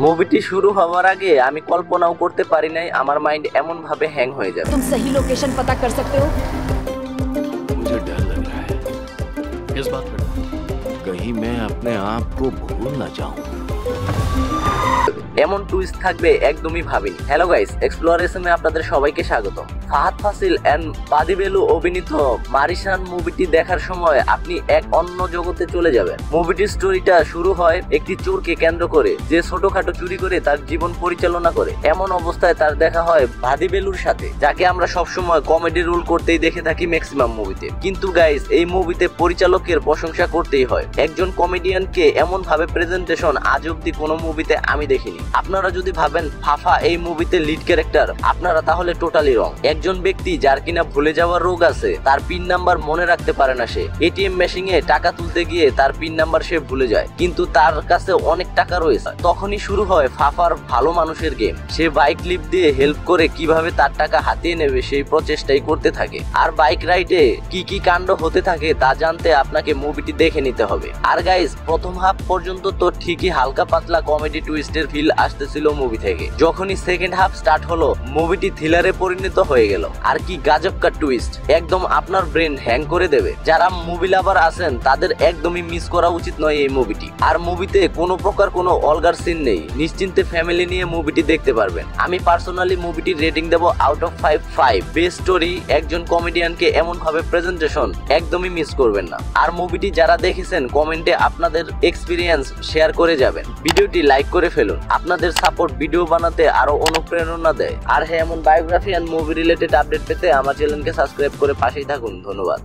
মুভিটি শুরু হওয়ার আগে আমি কল্পনাও করতে পারি নাই আমার মাইন্ড এমন ভাবে হ্যাং হয়ে যাবে। तुम सही लोकेशन पता कर सकते हो? मुझे डर लग रहा है। किस बात पर? कहीं मैं अपने आप को भूल ना जाऊं। এমন টুইস্ট থাকবে একদমই ভাবিনি। হ্যালো গাইস, এক্সপ্লোরেশনে আপনাদের সবাইকে স্বাগত। ফাহাদ ফাসিল এন্ড বাদী বেলু অভিনীত মারিশান মুভিটি দেখার সময় আপনি এক অন্য জগতে চলে যাবেন। মুভিটির স্টোরিটা শুরু হয় একটি চোরকে কেন্দ্র করে, যে ছোটখাটো চুরি করে তার জীবন পরিচালনা করে। এমন অবস্থায় তার দেখা হয় বাদী বেলুর সাথে, যাকে আমরা সবসময় কমেডি রোল করতেই দেখে থাকি ম্যাক্সিমাম মুভিতে। কিন্তু গাইস, এই মুভিতে পরিচালকের প্রশংসা করতেই হয়। একজন কমেডিয়ানকে এমন ভাবে প্রেজেন্টেশন আজ অব্দি কোনো মুভিতে আমি দেখিনি। আপনারা যদি ভাবেন ফাফা এই মুভিতে লিড ক্যারেক্টার, আপনারা তাহলে টোটালি রং। একজন ব্যক্তি যার কিনা ভুলে যাওয়ার রোগ আছে, তার পিন নাম্বার মনে রাখতে পারে না সে। এটিএম মেশিনে টাকা তুলতে গিয়ে তার পিন নাম্বার সে ভুলে যায়, কিন্তু তার কাছে অনেক টাকা রয়েছে। তখনই শুরু হয় ফাফার ভালো মানুষের গেম। সে বাইক লিফট দিয়ে হেল্প করে কিভাবে তার টাকা হাতিয়ে নেবে সেই প্রচেষ্টাই করতে থাকে। আর বাইক রাইডে কি কি কাণ্ড হতে থাকে তা জানতে আপনাকে মুভিটি দেখে নিতে হবে। আর গাইস, প্রথম হাফ পর্যন্ত তো ঠিকই হালকা পাতলা কমেডি টুইস্টের ফিল আসতেছিল মুভি থেকে। যখনই সেকেন্ড হাফ স্টার্ট হলো, মুভিটি থ্রিলারে পরিণত হয়ে গেল। আর কি গাজবকা টুইস্ট, একদম আপনার ব্রেন হ্যাং করে দেবে। যারা মুভি লাভার আছেন তাদের একদমই মিস করা উচিত নয় এই মুভিটি। আর মুভিতে কোনো প্রকার কোনো অলগার সিন নেই, নিশ্চিন্তে ফ্যামিলি নিয়ে মুভিটি দেখতে পারবেন। আমি পার্সোনালি মুভিটির রেটিং দেব আউট অফ 5। বেস্ট স্টোরি, একজন কমেডিয়ানকে এমন ভাবে প্রেজেন্টেশন, একদমই মিস করবেন না। আর মুভিটি যারা দেখেছেন কমেন্টে আপনাদের এক্সপিরিয়েন্স শেয়ার করে যাবেন। ভিডিওটি লাইক করে ফেলুন, আপনাদের সাপোর্ট ভিডিও বানাতে আরো অনুপ্রেরণা দেয়। আর হ্যাঁ, এমন biography and movie related update পেতে আমার চ্যানেলকে সাবস্ক্রাইব করে পাশেই থাকুন। ধন্যবাদ।